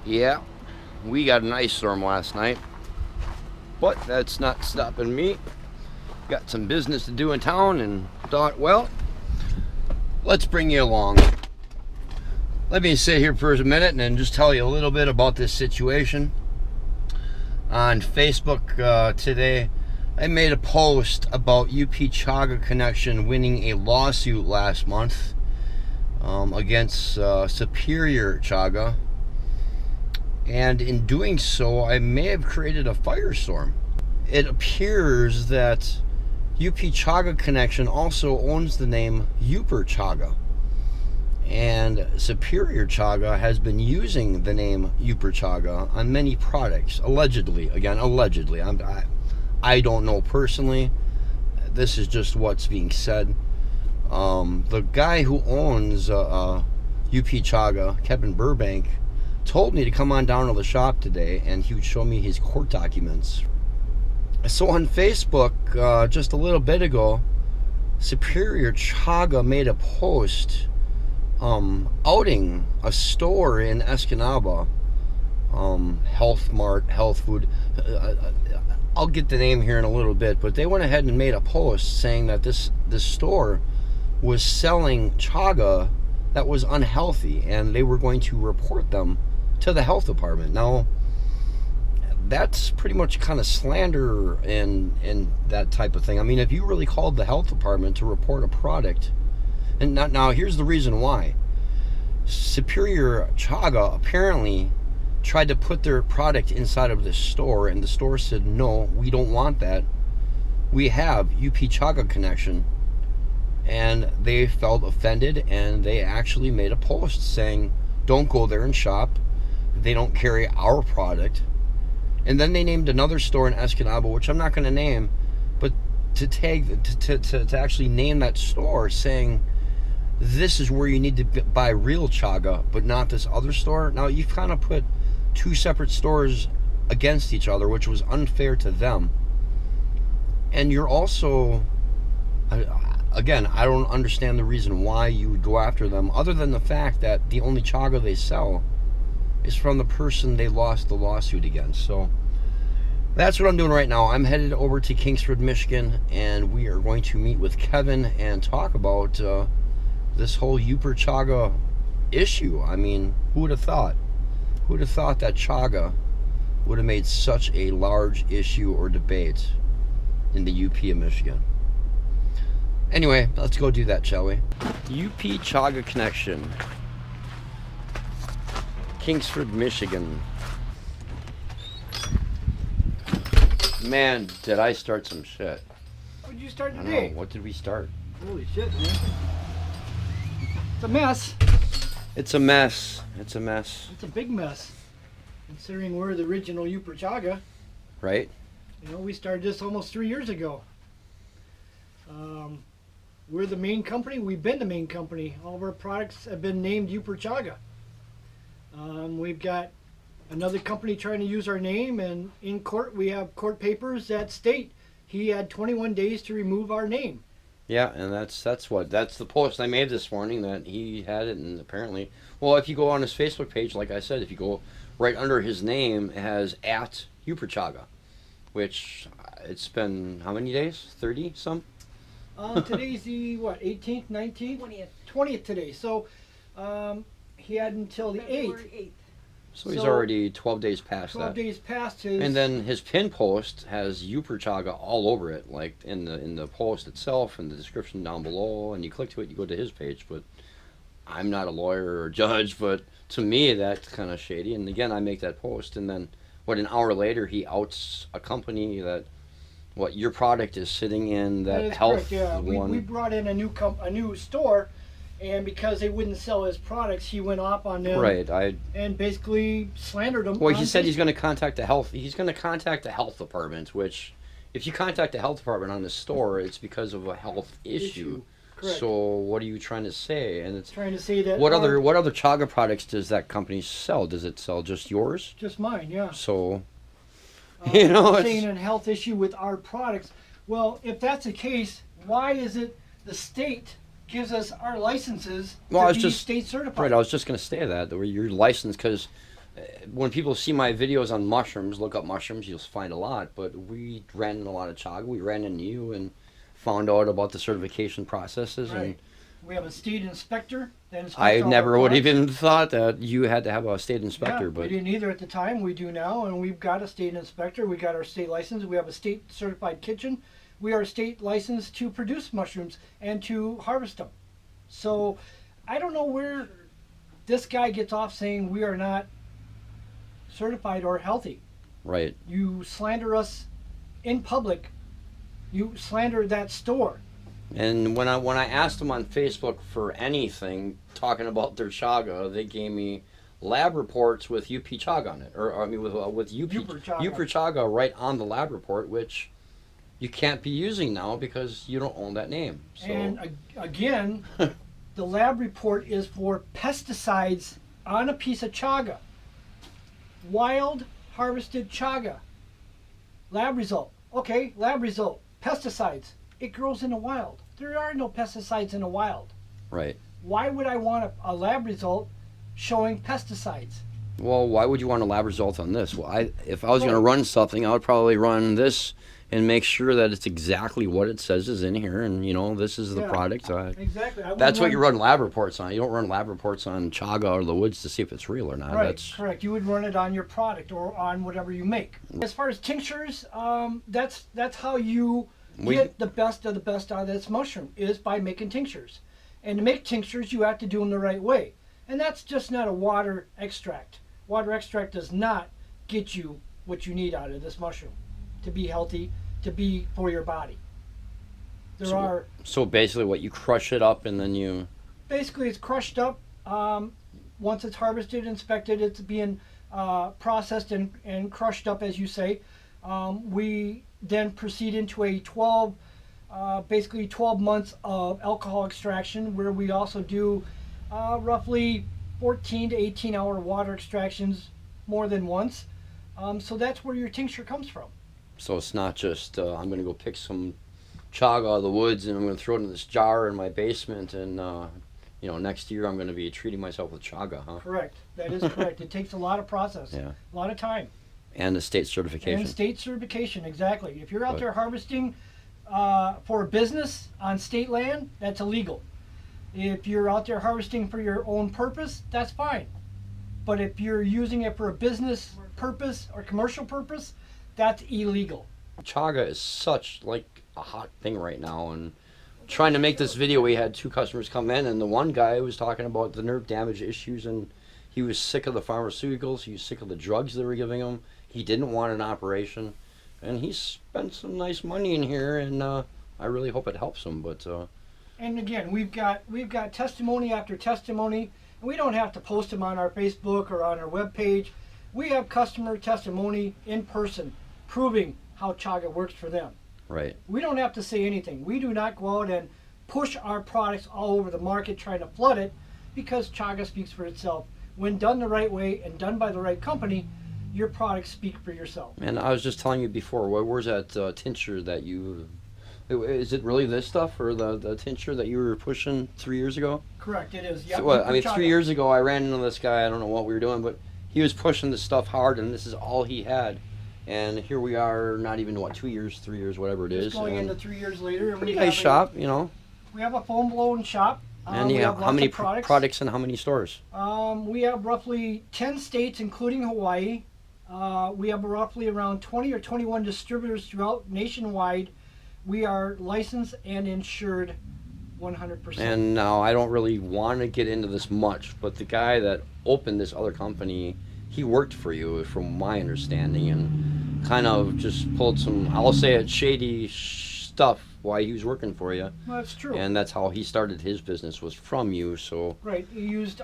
Yeah, we got an ice storm last night, but that's not stopping me. Got some business to do in town and thought, well, let's bring you along. Let me sit here for a minute and then just tell you a little bit about this situation. On Facebook today, I made a post about UP Chaga Connection winning a lawsuit last month against Superior Chaga. And in doing so, I may have created a firestorm. It appears that UP Chaga Connection also owns the name YOOPER CHAGA. And Superior Chaga has been using the name YOOPER CHAGA on many products, allegedly. Again, allegedly. I don't know personally. This is just what's being said. The guy who owns UP Chaga, Kevin Burbank, told me to come on down to the shop today and he would show me his court documents. So on Facebook, just a little bit ago, Superior Chaga made a post outing a store in Escanaba, Health Mart, Health Food. I'll get the name here in a little bit, but they went ahead and made a post saying that this store was selling chaga that was unhealthy and they were going to report them to the health department. Now, that's pretty much kind of slander and that type of thing. I mean, if you really called the health department to report a product, and now here's the reason why. Superior Chaga apparently tried to put their product inside of this store, and the store said, no, we don't want that. We have UP Chaga Connection. And they felt offended, and they actually made a post saying, don't go there and shop. They don't carry our product. And then they named another store in Escanaba, which I'm not going to name, but to actually name that store, saying this is where you need to buy real chaga, but not this other store. Now you've kind of put two separate stores against each other, which was unfair to them. And you're also, again, I don't understand the reason why you would go after them, other than the fact that the only chaga they sell is from the person they lost the lawsuit against. So that's what I'm doing right now. I'm headed over to Kingsford, Michigan, and we are going to meet with Kevin and talk about this whole YOOPER Chaga issue. I mean, who would have thought? Who would have thought that chaga would have made such a large issue or debate in the UP of Michigan? Anyway, let's go do that, shall we? UP Chaga Connection, Kingsford, Michigan. Man, did I start some shit. What did you start I today? know, what did we start? Holy shit, man. It's a mess. It's a mess. It's a mess. It's a big mess. Considering we're the original YOOPER Chaga. Right? You know, we started this almost 3 years ago. We're the main company. We've been the main company. All of our products have been named YOOPER Chaga. We've got another company trying to use our name, and in court we have court papers that state he had 21 days to remove our name. Yeah, and that's the post I made this morning, that he had it, and apparently, well, if you go on his Facebook page, like I said, if you go right under his name, it has at YOOPER Chaga, which it's been how many days? 30 some? Today's the, what, 18th, 19th? 20th today. So he had until the 8th. So he's already 12 days past 12 that. days past his... And then his pin post has YOOPER Chaga all over it, like in the post itself and the description down below. And you click to it, you go to his page. But I'm not a lawyer or judge, but to me that's kind of shady. And again, I make that post, and then an hour later he outs a company that your product is sitting in that health correct, yeah. one. We brought in a new store. And because they wouldn't sell his products, he went off on them. Right, and basically slandered them. Well, he said he's going to contact the health. He's going to contact the health department. Which, if you contact the health department on the store, it's because of a health issue. Correct. So what are you trying to say? And it's trying to say that. What other chaga products does that company sell? Does it sell just yours? Just mine, yeah. So, you know, it's saying a health issue with our products. Well, if that's the case, why is it the state gives us our licenses to be state certified? Right, I was just going to say that you're licensed because when people see my videos on mushrooms, look up mushrooms, you'll find a lot. But we ran into a lot of chaga. We ran into you and found out about the certification processes. Right. And We have a state inspector that inspects I all never our would products. even thought that you had to have a state inspector. Yeah, But we didn't either at the time. We do now, and we've got a state inspector. We got our state license. We have a state certified kitchen. We are state licensed to produce mushrooms and to harvest them. So I don't know where this guy gets off saying we are not certified or healthy. right. You slander us in public. You slander that store. And when I asked them on Facebook for anything talking about their chaga, they gave me lab reports with UP chaga on it, or I mean with YOOPER CHAGA. UPER chaga right on the lab report, which you can't be using now because you don't own that name. So And again, the lab report is for pesticides on a piece of chaga. Wild harvested chaga. Lab result. Okay, lab result. Pesticides. It grows in the wild. There are no pesticides in the wild. right. Why would I want a lab result showing pesticides? Well, why would you want a lab result on this? Well, if I was going to Well- run something, I would probably run this and make sure that it's exactly what it says is in here, and this is the Yeah. product. Exactly. I That's what would you run lab reports on. You don't run lab reports on chaga or the woods to see if it's real or not. Right, That's correct. You would run it on your product or on whatever you make. As far as tinctures, that's how you get the best of the best out of this mushroom, is by making tinctures. And to make tinctures, you have to do them the right way. And that's just not a water extract. Water extract does not get you what you need out of this mushroom to be healthy, to be for your body. so basically what you crush it up and then you Basically, it's crushed up. Once it's harvested, inspected, it's being processed and crushed up, as you say. We then proceed into a 12 months of alcohol extraction, where we also do roughly 14 to 18 hour water extractions more than once. So that's where your tincture comes from. So it's not just I'm going to go pick some chaga out of the woods and I'm going to throw it in this jar in my basement and next year I'm going to be treating myself with chaga, huh? Correct. That is correct. It takes a lot of process, Yeah. a lot of time. And the state certification. And state certification, exactly. If you're out But- there harvesting for a business on state land, that's illegal. If you're out there harvesting for your own purpose, that's fine. But if you're using it for a business purpose or commercial purpose, that's illegal. Chaga is such like a hot thing right now, and trying to make this video, we had two customers come in, and the one guy was talking about the nerve damage issues, and he was sick of the pharmaceuticals, he was sick of the drugs they were giving him, he didn't want an operation, and he spent some nice money in here, and I really hope it helps him. But And again, we've got testimony after testimony, and we don't have to post them on our Facebook or on our webpage. We have customer testimony in person proving how chaga works for them. right. We don't have to say anything. We do not go out and push our products all over the market trying to flood it, because chaga speaks for itself. When done the right way and done by the right company, your products speak for yourself. And I was just telling you before, where's that tincture that you... Is it really this stuff, or the tincture that you were pushing 3 years ago? Correct, it is. Yep, So, I mean, chaga. 3 years ago, I ran into this guy. I don't know what we were doing, but he was pushing this stuff hard, and this is all he had. And here we are, not even 2 years, 3 years, whatever it Just is. going and into 3 years later, and pretty nice shop, you know. We have a foam blown shop. And we yeah, have how lots many of products. products and how many stores? We have roughly 10 states, including Hawaii. We have roughly around 20 or 21 distributors throughout nationwide. We are licensed and insured 100%. And now I don't really want to get into this much, but the guy that opened this other company, he worked for you, from my understanding, and kind of just pulled some, I'll say it, shady stuff while he was working for you. Well, that's true. And that's how he started his business, was from you. So Right. He used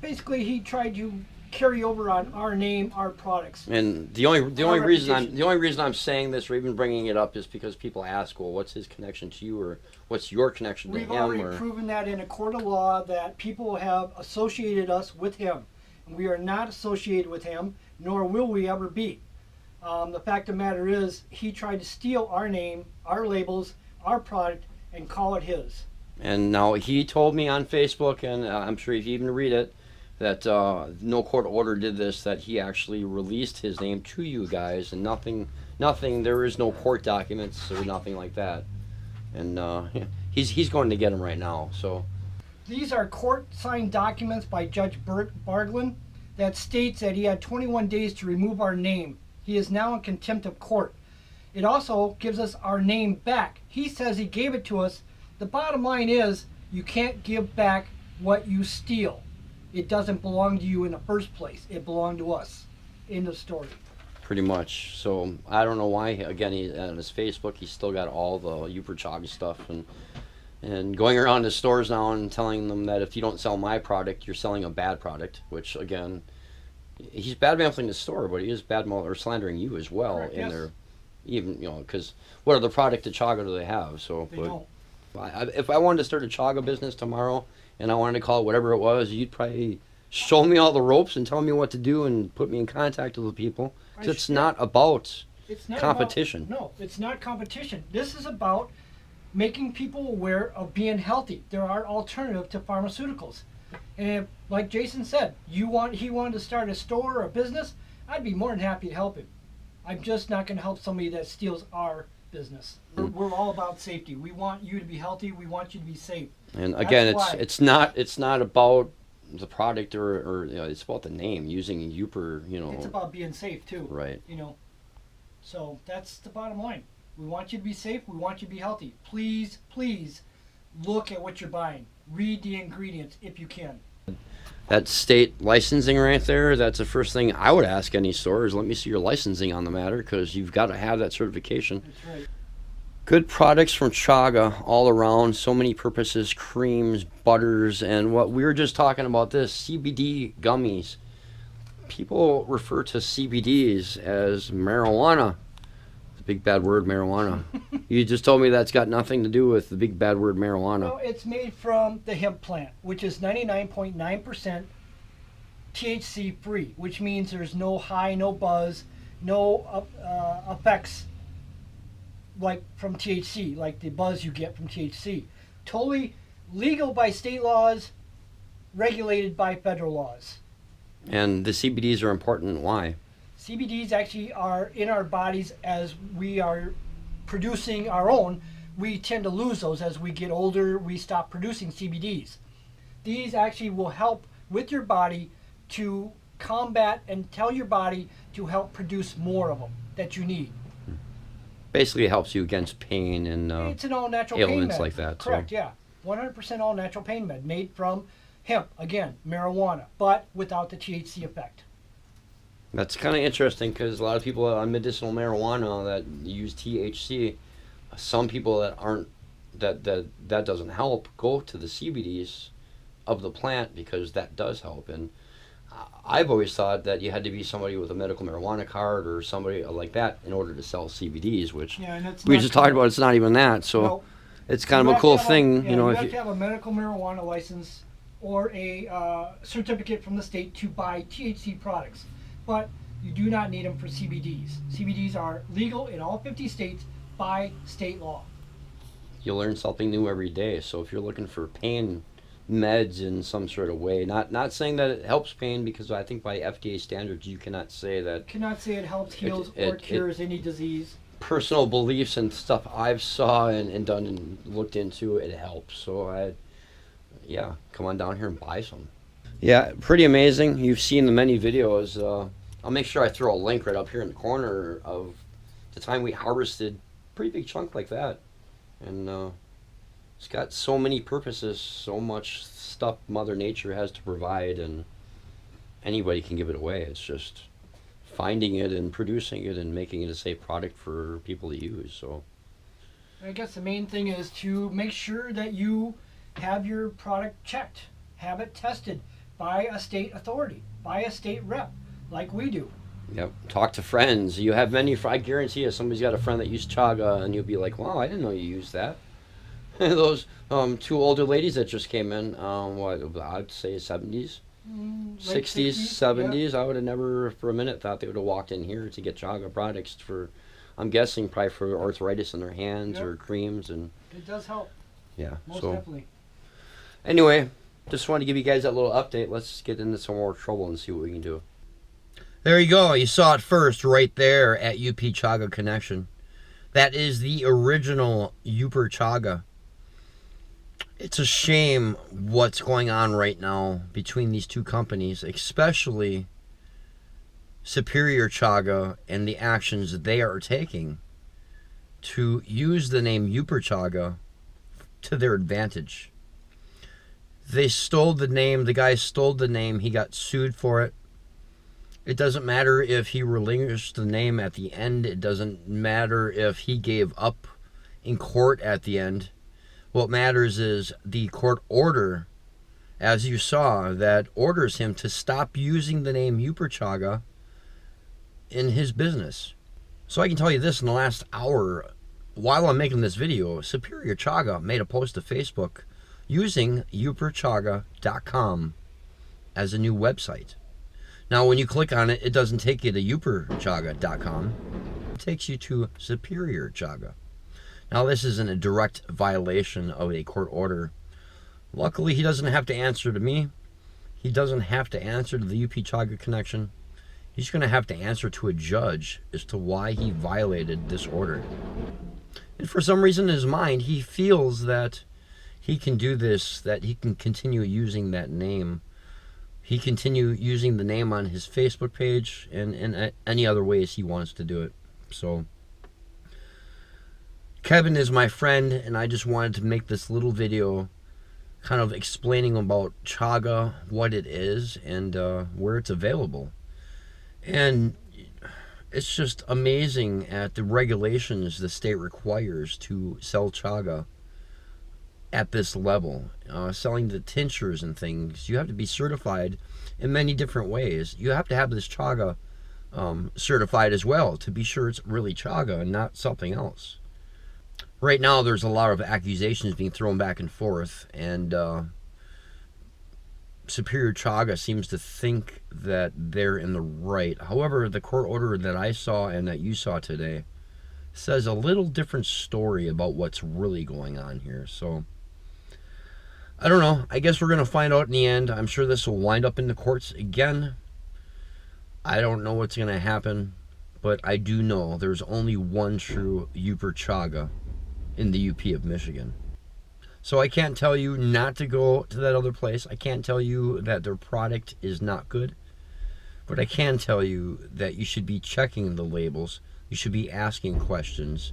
basically he tried to carry over on our name, our products. and the only Our reason I'm saying this or even bringing it up is because people ask, well, what's his connection to you, or what's your connection to We've him? already Or proven that in a court of law that people have associated us with him. And we are not associated with him, nor will we ever be. The fact of the matter is, he tried to steal our name, our labels, our product, and call it his. And now he told me on Facebook, and I'm sure if you even read it, that no court order did this, that he actually released his name to you guys, and nothing, there is no court documents or nothing like that. And he's going to get him right now. So These are court-signed documents by Judge Barglin that states that he had 21 days to remove our name. He is now in contempt of court. It also gives us our name back. He says he gave it to us. The bottom line is, you can't give back what you steal. It doesn't belong to you in the first place. It belonged to us. End of story. pretty much. So I don't know why. Again, on his Facebook, he's still got all the YOOPER CHAGA stuff, and going around to stores now and telling them that if you don't sell my product, you're selling a bad product. Which again, he's bad mouthing the store, but he is bad mouth or slandering you as well. Correct, in yes. their, even because what other product of Chaga do they have? So They don't. if I wanted to start a Chaga business tomorrow and I wanted to call it whatever it was, you'd probably show me all the ropes and tell me what to do and put me in contact with the people. It's not about It's not competition. No, it's not competition. This is about making people aware of being healthy. There are alternatives to pharmaceuticals. And if, like Jason said, he wanted to start a store or a business, I'd be more than happy to help him. I'm just not going to help somebody that steals our business. We're all about safety. We want you to be healthy. We want you to be safe. And again, That's it's not about the product or it's about the name, using YOOPER, It's about being safe too. Right. So that's the bottom line. We want you to be safe. We want you to be healthy. Please, please look at what you're buying. Read the ingredients if you can. That state licensing right there, that's the first thing I would ask any store is let me see your licensing on the matter, because you've got to have that certification. That's right. Good products from Chaga all around, so many purposes, creams, butters, and what we were just talking about, this CBD gummies. People refer to CBDs as marijuana. The big bad word marijuana. You just told me that's got nothing to do with the big bad word marijuana. No, it's made from the hemp plant, which is 99.9% THC free, which means there's no high, no buzz, no effects like from THC, like the buzz you get from THC. Totally legal by state laws, regulated by federal laws. And the CBDs are important. Why? CBDs actually are in our bodies as we are producing our own. We tend to lose those as we get older. We stop producing CBDs. These actually will help with your body to combat and tell your body to help produce more of them that you need. Basically, it helps you against pain and It's an all-natural pain ailments med. like that. Correct, so. yeah. 100% all-natural pain med made from hemp, again, marijuana, but without the THC effect. That's kind of interesting because a lot of people on medicinal marijuana that use THC, some people that aren't, that doesn't help, go to the CBDs of the plant because that does help. And I've always thought that you had to be somebody with a medical marijuana card or somebody like that in order to sell CBDs, which Yeah, and it's we not just talked about. It's not even that. So No. it's kind You of a have cool to have thing, yeah, you know. You If have to have a medical marijuana license or a certificate from the state to buy THC products, but you do not need them for CBDs. CBDs are legal in all 50 states by state law. you learn something new every day. So if you're looking for pain meds in some sort of way, not saying that it helps pain, because I think by FDA standards you cannot say that. Cannot say it helps, heals, or cures any disease. Personal beliefs and stuff I've saw and done and looked into, it helps. So come on down here and buy some. Yeah, pretty amazing. You've seen the many videos. I'll make sure I throw a link right up here in the corner of the time we harvested a pretty big chunk like that. And it's got so many purposes, so much stuff Mother Nature has to provide, and anybody can give it away. It's just finding it and producing it and making it a safe product for people to use. So I guess the main thing is to make sure that you have your product checked, have it tested by a state authority, by a state rep, like we do. yep, talk to friends. You have many. I guarantee you, somebody's got a friend that used Chaga, and you'll be like, "Wow, I didn't know you used that." Those two older ladies that just came in, what I'd say 70s, Late 60s, 60s, 70s. I would have never for a minute thought they would have walked in here to get Chaga products for, I'm guessing probably for arthritis in their hands Yep. or creams. And It does help, yeah, most so definitely. anyway, Just wanted to give you guys that little update. Let's get into some more trouble and see what we can do. There you go. You saw it first right there at UP Chaga Connection. That is the original YOOPER Chaga. It's a shame what's going on right now between these two companies, especially Superior Chaga and the actions that they are taking to use the name YOOPER Chaga to their advantage. They stole the name. The guy stole the name. He got sued for it. It doesn't matter if he relinquished the name at the end. It doesn't matter if he gave up in court at the end. What matters is the court order, as you saw, that orders him to stop using the name YOOPER Chaga in his business. So I can tell you this, in the last hour, while I'm making this video, Superior Chaga made a post to Facebook using YOOPERCHAGA.com as a new website. Now when you click on it, it doesn't take you to YOOPERCHAGA.com. It takes you to Superior Chaga. Now this isn't a direct violation of a court order. Luckily he doesn't have to answer to me. He doesn't have to answer to the UP Chaga Connection. He's going to have to answer to a judge as to why he violated this order. And for some reason in his mind, he feels that he can do this, that he can continue using that name. He continue using the name on his Facebook page and any other ways he wants to do it. So Kevin is my friend, and I just wanted to make this little video kind of explaining about Chaga, what it is, and where it's available. And it's just amazing at the regulations the state requires to sell Chaga at this level. Selling the tinctures and things, you have to be certified in many different ways. You have to have this Chaga certified as well to be sure it's really Chaga and not something else. Right now there's a lot of accusations being thrown back and forth, and Superior Chaga seems to think that they're in the right. However, the court order that I saw and that you saw today says a little different story about what's really going on here. So I don't know. I guess we're going to find out in the end. I'm sure this will wind up in the courts again. I don't know what's going to happen, but I do know there's only one true YOOPER Chaga in the UP of Michigan. So I can't tell you not to go to that other place. I can't tell you that their product is not good. But I can tell you that you should be checking the labels. You should be asking questions.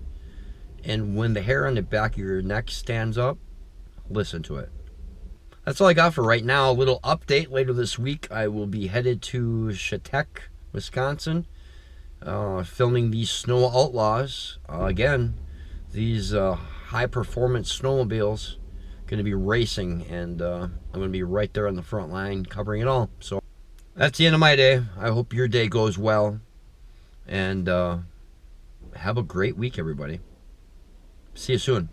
And when the hair on the back of your neck stands up, listen to it. That's all I got for right now. A little update. Later this week, I will be headed to Chautauqua, Wisconsin, filming these Snow Outlaws. Again, these high-performance snowmobiles going to be racing, and I'm going to be right there on the front line covering it all. So that's the end of my day. I hope your day goes well, and have a great week, everybody. See you soon.